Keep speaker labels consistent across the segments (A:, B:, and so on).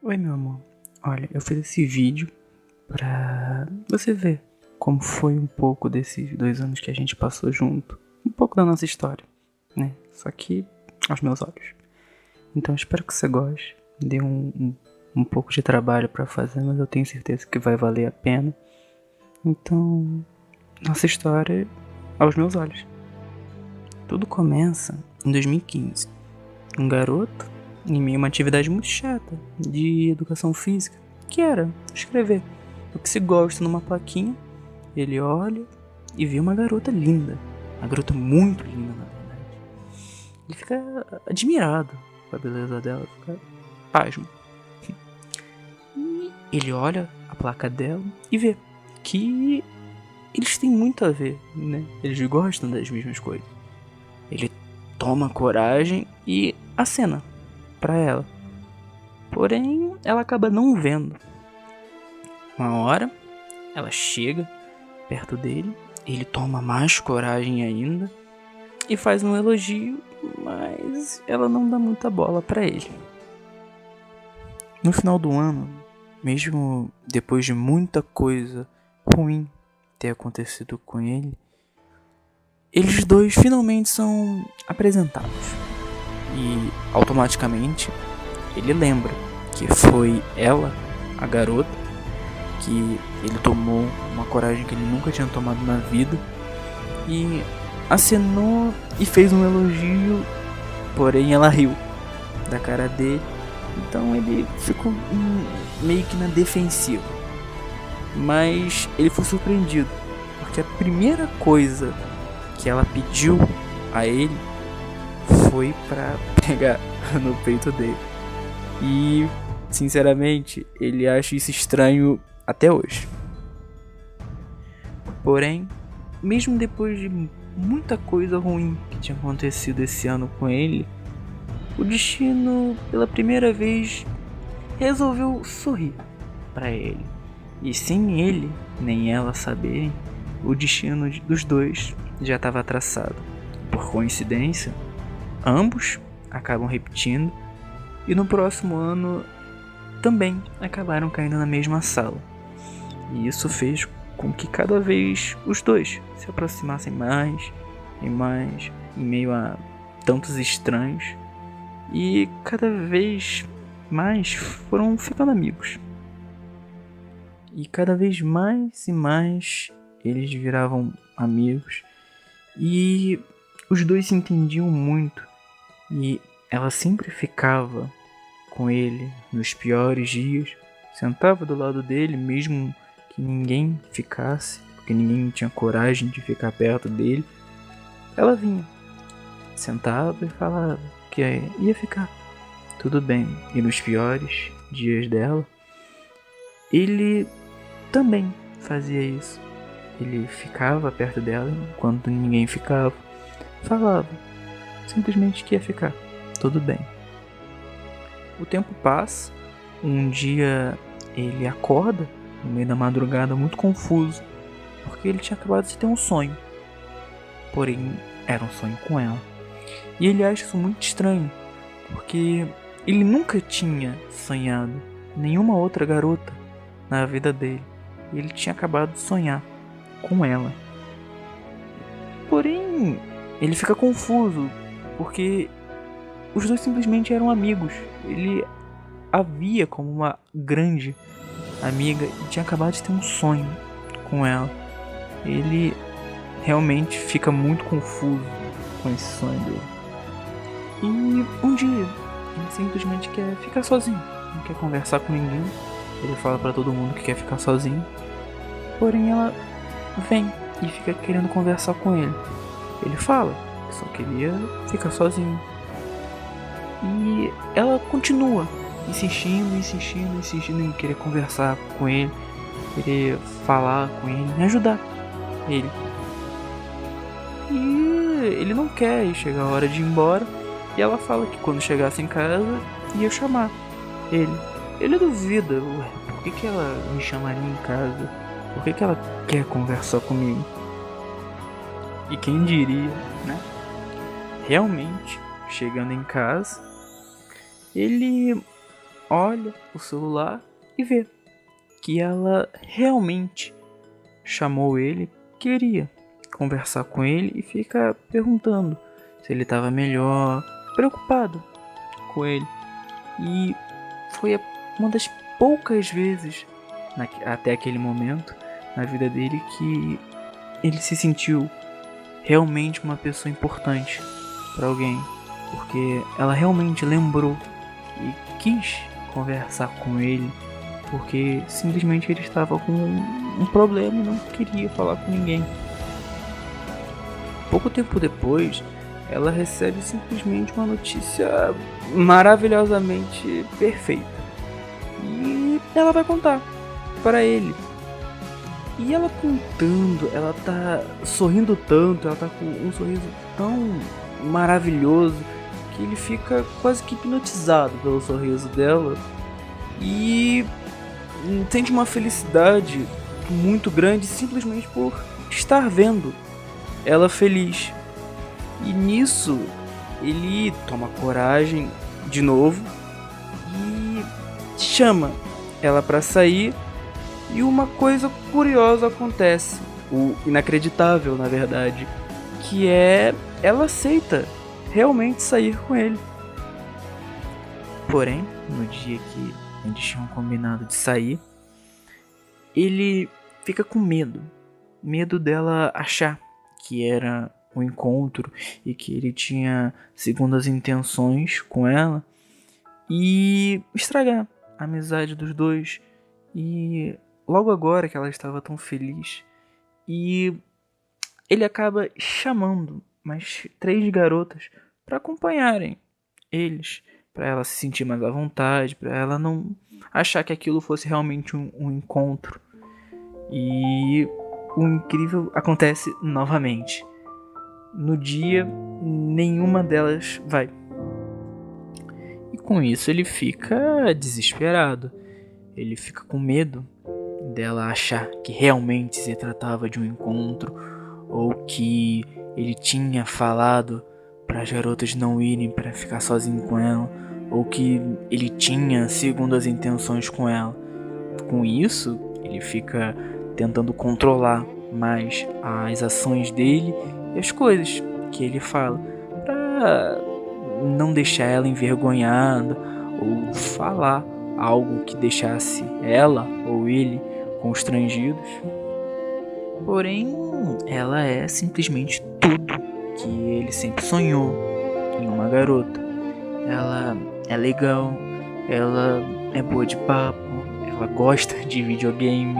A: Oi, meu amor. Olha, eu fiz esse vídeo pra você ver como foi um pouco desses 2 anos que a gente passou junto. Um pouco da nossa história, né? Só que aos meus olhos. Então espero que você goste. Deu um pouco de trabalho pra fazer, mas eu tenho certeza que vai valer a pena. Então, nossa história aos meus olhos. Tudo começa em 2015. Um garoto em meio a uma atividade muito chata de educação física, que era escrever o que se gosta numa plaquinha. Ele olha e vê uma garota linda, uma garota muito linda, na verdade. Ele fica admirado com a beleza dela, fica pasmo. E ele olha a placa dela e vê que eles têm muito a ver, né? Eles gostam das mesmas coisas. Ele toma coragem e acena pra ela. Porém, ela acaba não vendo. Uma hora, ela chega perto dele, ele toma mais coragem ainda e faz um elogio, mas ela não dá muita bola pra ele. No final do ano, mesmo depois de muita coisa ruim ter acontecido com ele, eles dois finalmente são apresentados. E automaticamente ele lembra que foi ela, a garota, que ele tomou uma coragem que ele nunca tinha tomado na vida e acenou e fez um elogio, porém ela riu da cara dele. Então ele ficou meio que na defensiva. Mas ele foi surpreendido, porque a primeira coisa que ela pediu a ele foi pra pegar no peito dele. E, sinceramente, ele acha isso estranho até hoje. Porém, mesmo depois de muita coisa ruim que tinha acontecido esse ano com ele, o destino, pela primeira vez, resolveu sorrir para ele. E sem ele nem ela saberem, o destino dos dois já estava traçado. Por coincidência, ambos acabam repetindo e no próximo ano também acabaram caindo na mesma sala. E isso fez com que cada vez os dois se aproximassem mais e mais em meio a tantos estranhos, e cada vez mais foram ficando amigos. E cada vez mais e mais eles viravam amigos e os dois se entendiam muito. E ela sempre ficava com ele nos piores dias, sentava do lado dele mesmo que ninguém ficasse, porque ninguém tinha coragem de ficar perto dele. Ela vinha, sentava e falava que ia ficar tudo bem. E nos piores dias dela, ele também fazia isso. Ele ficava perto dela enquanto ninguém ficava, falava simplesmente que ia ficar tudo bem. O tempo passa, um dia ele acorda no meio da madrugada muito confuso, porque ele tinha acabado de ter um sonho, porém era um sonho com ela. E ele acha isso muito estranho, porque ele nunca tinha sonhado nenhuma outra garota na vida dele, e ele tinha acabado de sonhar com ela. Porém, ele fica confuso, porque os dois simplesmente eram amigos. Ele a via como uma grande amiga e tinha acabado de ter um sonho com ela. Ele realmente fica muito confuso com esse sonho dele. E um dia ele simplesmente quer ficar sozinho, não quer conversar com ninguém. Ele fala pra todo mundo que quer ficar sozinho, porém ela vem e fica querendo conversar com ele. Ele fala que só queria ficar sozinho. E ela continua insistindo em querer conversar com ele, querer falar com ele, ajudar ele. E ele não quer, e chega a hora de ir embora, e ela fala que quando chegasse em casa ia chamar ele. Ele duvida, por que ela me chamaria em casa? Por que ela quer conversar comigo? E quem diria, né? Realmente, chegando em casa, ele olha o celular e vê que ela realmente chamou ele, queria conversar com ele e fica perguntando se ele estava melhor, preocupado com ele. E foi uma das poucas vezes até aquele momento na vida dele que ele se sentiu realmente uma pessoa importante para alguém, porque ela realmente lembrou e quis conversar com ele, porque simplesmente ele estava com um problema e não queria falar com ninguém. Pouco tempo depois, ela recebe simplesmente uma notícia maravilhosamente perfeita. E ela vai contar para ele. E ela contando, ela tá sorrindo tanto, ela tá com um sorriso tão maravilhoso que ele fica quase que hipnotizado pelo sorriso dela e sente uma felicidade muito grande simplesmente por estar vendo ela feliz. E nisso ele toma coragem de novo e chama ela para sair. E uma coisa curiosa acontece, o inacreditável na verdade, que é ela aceita realmente sair com ele. Porém, no dia que eles tinham combinado de sair, ele fica com medo dela achar que era um encontro e que ele tinha segundas intenções com ela e estragar a amizade dos dois. E logo agora que ela estava tão feliz, e ele acaba chamando mais 3 garotas para acompanharem eles, para ela se sentir mais à vontade, para ela não achar que aquilo fosse realmente um encontro. E o incrível acontece novamente. No dia, nenhuma delas vai. E com isso ele fica desesperado. Ele fica com medo dela achar que realmente se tratava de um encontro, ou que ele tinha falado para as garotas não irem para ficar sozinho com ela, ou que ele tinha segundas intenções com ela. Com isso, ele fica tentando controlar mais as ações dele e as coisas que ele fala, para não deixar ela envergonhada ou falar algo que deixasse ela ou ele constrangidos. Porém, ela é simplesmente tudo que ele sempre sonhou em uma garota. Ela é legal, ela é boa de papo, ela gosta de videogame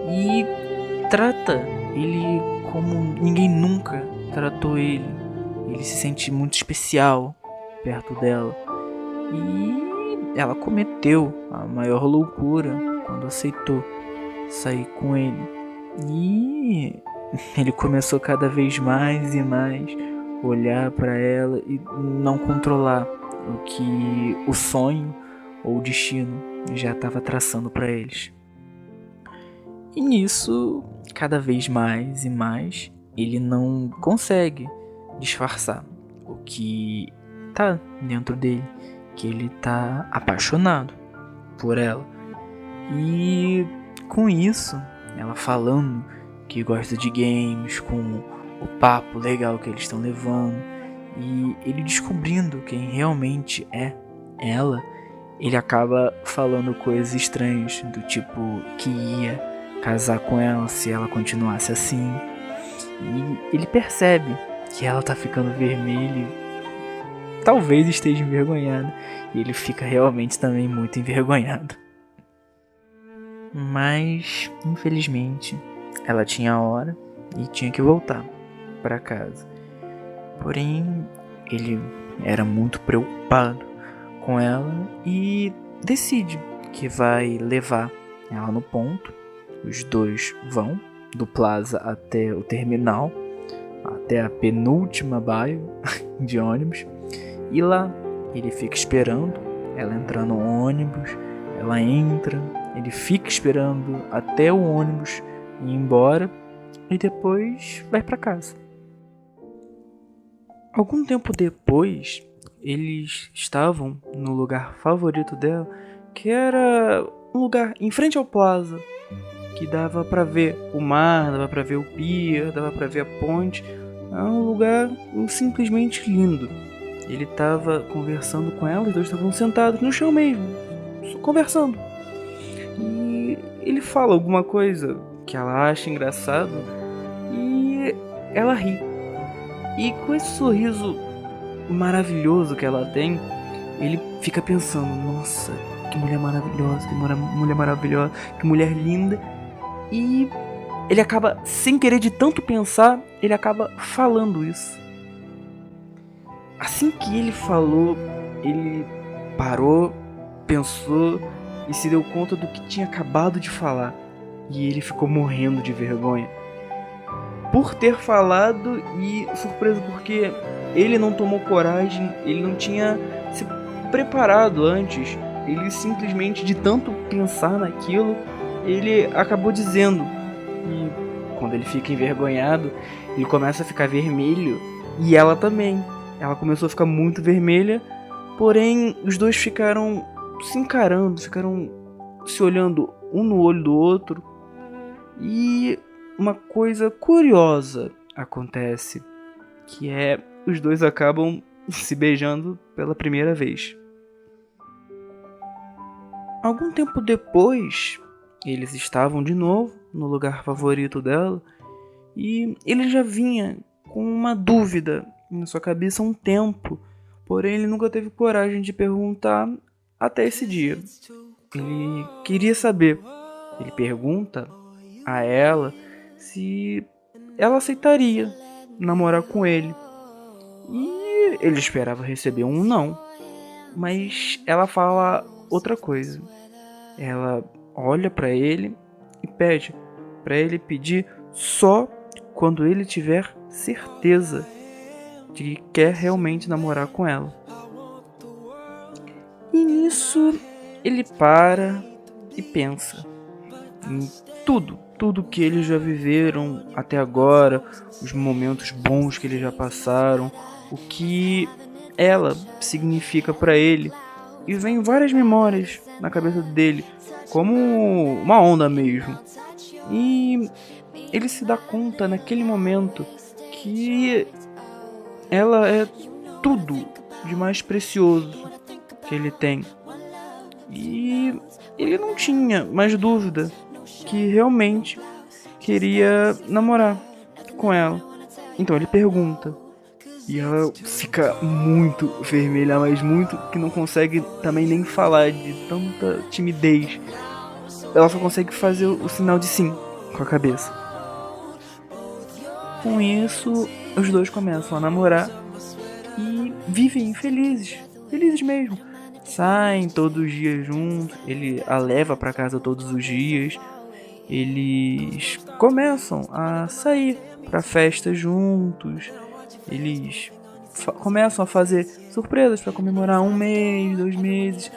A: e trata ele como ninguém nunca tratou ele. Ele se sente muito especial perto dela. E ela cometeu a maior loucura quando aceitou sair com ele. E ele começou cada vez mais e mais olhar para ela e não controlar o que o sonho ou o destino já estava traçando para eles. E nisso, cada vez mais e mais, ele não consegue disfarçar o que tá dentro dele, que ele tá apaixonado por ela. E com isso, ela falando que gosta de games, com o papo legal que eles estão levando, e ele descobrindo quem realmente é ela, ele acaba falando coisas estranhas, do tipo que ia casar com ela se ela continuasse assim. E ele percebe que ela tá ficando vermelha, talvez esteja envergonhada, e ele fica realmente também muito envergonhado. Mas, infelizmente, ela tinha a hora e tinha que voltar para casa. Porém, ele era muito preocupado com ela e decide que vai levar ela no ponto. Os dois vão do Plaza até o terminal, até a penúltima baia de ônibus. E lá ele fica esperando ela entrar no ônibus. Ela entra, ele fica esperando até o ônibus ir embora e depois vai para casa. Algum tempo depois, eles estavam no lugar favorito dela que era um lugar em frente ao plaza, que dava pra ver o mar, dava pra ver o pier, dava pra ver a ponte. É um lugar simplesmente lindo. Ele tava conversando com ela, os dois estavam sentados no chão mesmo, só conversando. E ele fala alguma coisa que ela acha engraçado e ela ri. E com esse sorriso maravilhoso que ela tem, ele fica pensando, nossa, que mulher maravilhosa, mulher maravilhosa, que mulher linda. E ele acaba, sem querer de tanto pensar, ele acaba falando isso. Assim que ele falou, ele parou, pensou e se deu conta do que tinha acabado de falar. E ele ficou morrendo de vergonha por ter falado e surpreso porque ele não tomou coragem, ele não tinha se preparado antes. Ele simplesmente, de tanto pensar naquilo, ele acabou dizendo. E quando ele fica envergonhado, ele começa a ficar vermelho. E ela também. Ela começou a ficar muito vermelha. Porém, os dois ficaram se encarando, ficaram se olhando um no olho do outro. E uma coisa curiosa acontece, que é os dois acabam se beijando pela primeira vez. Algum tempo depois, eles estavam de novo no lugar favorito dela e ele já vinha com uma dúvida na sua cabeça há um tempo, porém ele nunca teve coragem de perguntar até esse dia. Ele queria saber. Ele pergunta a ela se ela aceitaria namorar com ele. E ele esperava receber um não, mas ela fala outra coisa. Ela olha pra ele e pede pra ele pedir só quando ele tiver certeza de que quer realmente namorar com ela. E nisso ele para e pensa em tudo que eles já viveram até agora, os momentos bons que eles já passaram, o que ela significa pra ele. E vem várias memórias na cabeça dele, como uma onda mesmo. E ele se dá conta naquele momento que ela é tudo de mais precioso que ele tem. E ele não tinha mais dúvida que realmente queria namorar com ela. Então ele pergunta. E ela fica muito vermelha, mas muito que não consegue também nem falar de tanta timidez. Ela só consegue fazer o sinal de sim com a cabeça. Com isso, os dois começam a namorar e vivem felizes. Felizes mesmo. Saem todos os dias juntos, ele a leva pra casa todos os dias. Eles começam a sair pra festa juntos. Eles começam a fazer surpresas para comemorar 1 mês, 2 meses.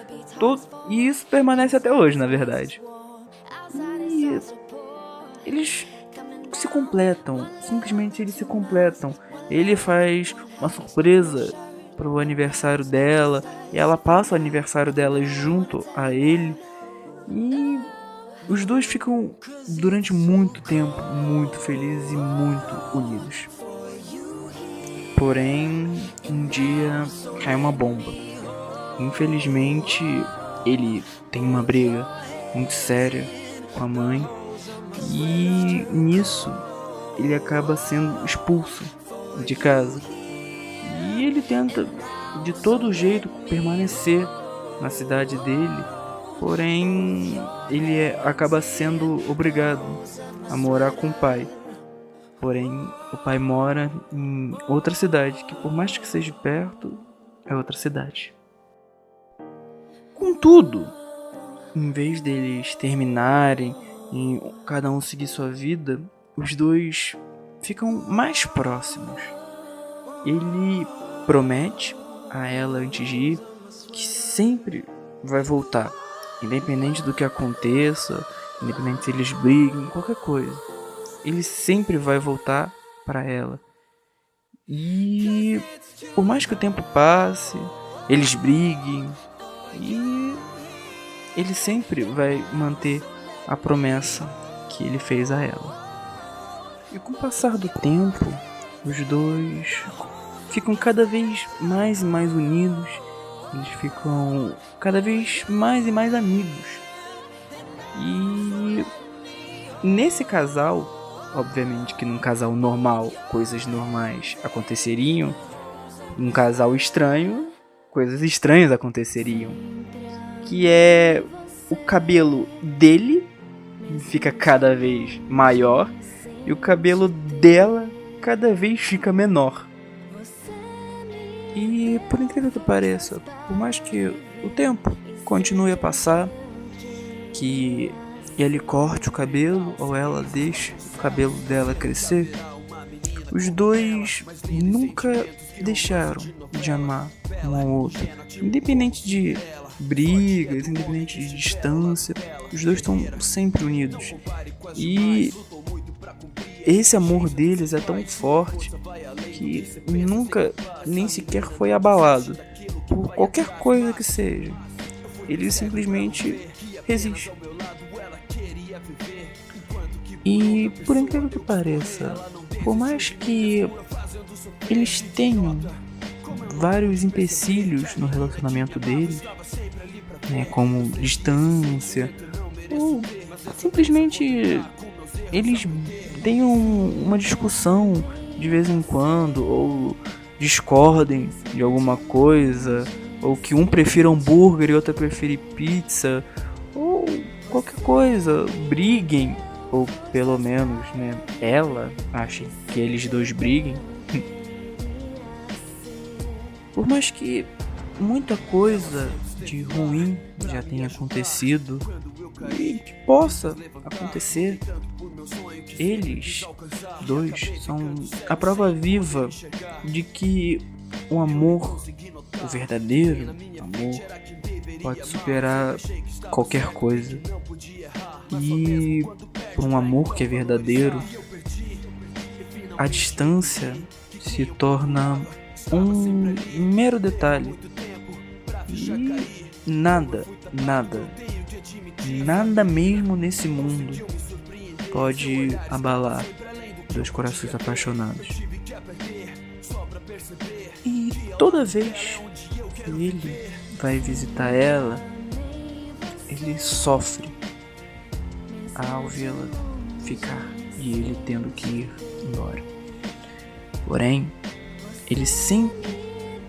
A: E isso permanece até hoje, na verdade. E eles se completam. Simplesmente eles se completam. Ele faz uma surpresa pro aniversário dela. E ela passa o aniversário dela junto a ele. E os dois ficam durante muito tempo muito felizes e muito unidos. Porém, um dia cai uma bomba. Infelizmente, ele tem uma briga muito séria com a mãe. E nisso, ele acaba sendo expulso de casa. E ele tenta, de todo jeito, permanecer na cidade dele. Porém, ele acaba sendo obrigado a morar com o pai. Porém, o pai mora em outra cidade, que por mais que seja perto, é outra cidade. Contudo, em vez deles terminarem e cada um seguir sua vida, os dois ficam mais próximos. Ele promete a ela antes de ir que sempre vai voltar, independente do que aconteça, independente se eles briguem, qualquer coisa. Ele sempre vai voltar para ela. E por mais que o tempo passe, eles briguem, e ele sempre vai manter a promessa que ele fez a ela. E com o passar do tempo, os dois ficam cada vez mais e mais unidos. Eles ficam cada vez mais e mais amigos. E nesse casal, obviamente que num casal normal, coisas normais aconteceriam. Num casal estranho, coisas estranhas aconteceriam. Que é o cabelo dele fica cada vez maior e o cabelo dela cada vez fica menor. E por incrível que pareça, por mais que o tempo continue a passar, que ele corte o cabelo ou ela deixe o cabelo dela crescer, os dois nunca deixaram de amar um ao outro. Independente de brigas, independente de distância, os dois estão sempre unidos. E esse amor deles é tão forte que nunca, nem sequer foi abalado por qualquer coisa que seja. Ele simplesmente resiste. E por incrível que pareça, por mais que eles tenham vários empecilhos no relacionamento deles, né, como distância, ou simplesmente eles tenham uma discussão de vez em quando, ou discordem de alguma coisa, ou que um prefira hambúrguer e outro prefere pizza, ou qualquer coisa, briguem, ou pelo menos, né, ela acha que eles dois briguem. Por mais que muita coisa de ruim já tenha acontecido e que possa acontecer, eles dois são a prova viva de que o amor, o verdadeiro amor, pode superar qualquer coisa. E por um amor que é verdadeiro, a distância se torna um mero detalhe. E nada mesmo nesse mundo pode abalar dois corações apaixonados. E toda vez que ele vai visitar ela, ele sofre ao vê-la ficar e ele tendo que ir embora. Porém, ele sempre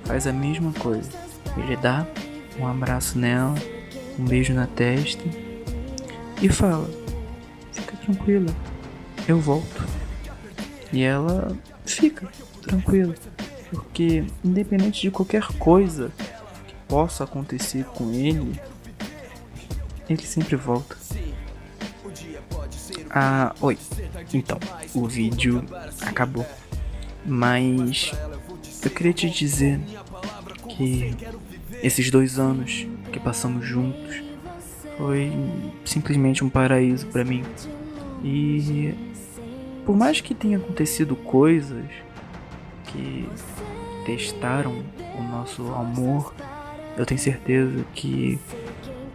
A: faz a mesma coisa. Ele dá um abraço nela, um beijo na testa e fala: fica tranquila, eu volto. E ela fica tranquila, porque independente de qualquer coisa que possa acontecer com ele sempre volta. Oi. Então, o vídeo acabou. Mas eu queria te dizer que esses 2 anos que passamos juntos foi simplesmente um paraíso pra mim. E por mais que tenha acontecido coisas que testaram o nosso amor, eu tenho certeza que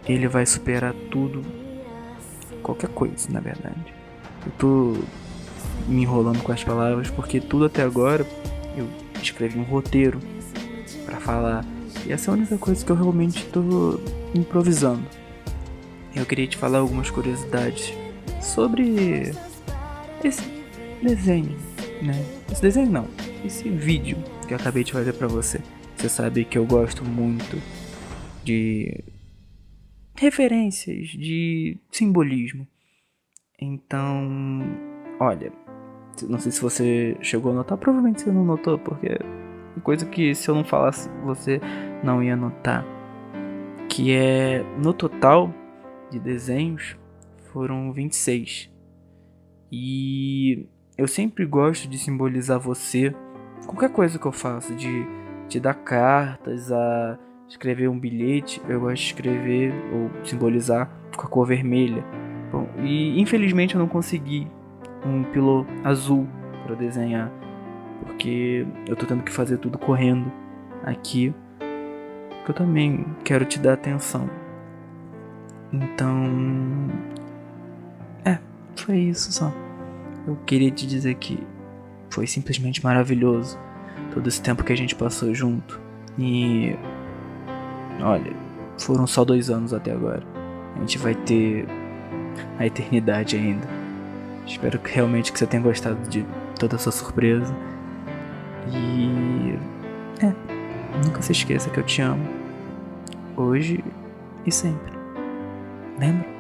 A: ele vai superar tudo, qualquer coisa, na verdade. Eu tô me enrolando com as palavras porque tudo até agora eu escrevi um roteiro pra falar, e essa é a única coisa que eu realmente tô improvisando. Eu queria te falar algumas curiosidades sobre esse desenho, né? Esse desenho não, esse vídeo que eu acabei de fazer pra você. Você sabe que eu gosto muito de referências, de simbolismo. Então, olha, não sei se você chegou a notar, provavelmente você não notou, porque é coisa que se eu não falasse você não ia notar. Que é, no total de desenhos foram 26. E eu sempre gosto de simbolizar você. Qualquer coisa que eu faço, de te dar cartas, a escrever um bilhete, eu gosto de escrever ou simbolizar com a cor vermelha. Bom, e infelizmente eu não consegui um pilô azul para desenhar, porque eu tô tendo que fazer tudo correndo aqui, porque eu também quero te dar atenção. Então, foi isso só. Eu queria te dizer que foi simplesmente maravilhoso todo esse tempo que a gente passou junto. E olha, foram só 2 anos até agora. A gente vai ter a eternidade ainda. Espero que realmente que você tenha gostado de toda essa surpresa. E nunca se esqueça que eu te amo. Hoje e sempre. Lembra?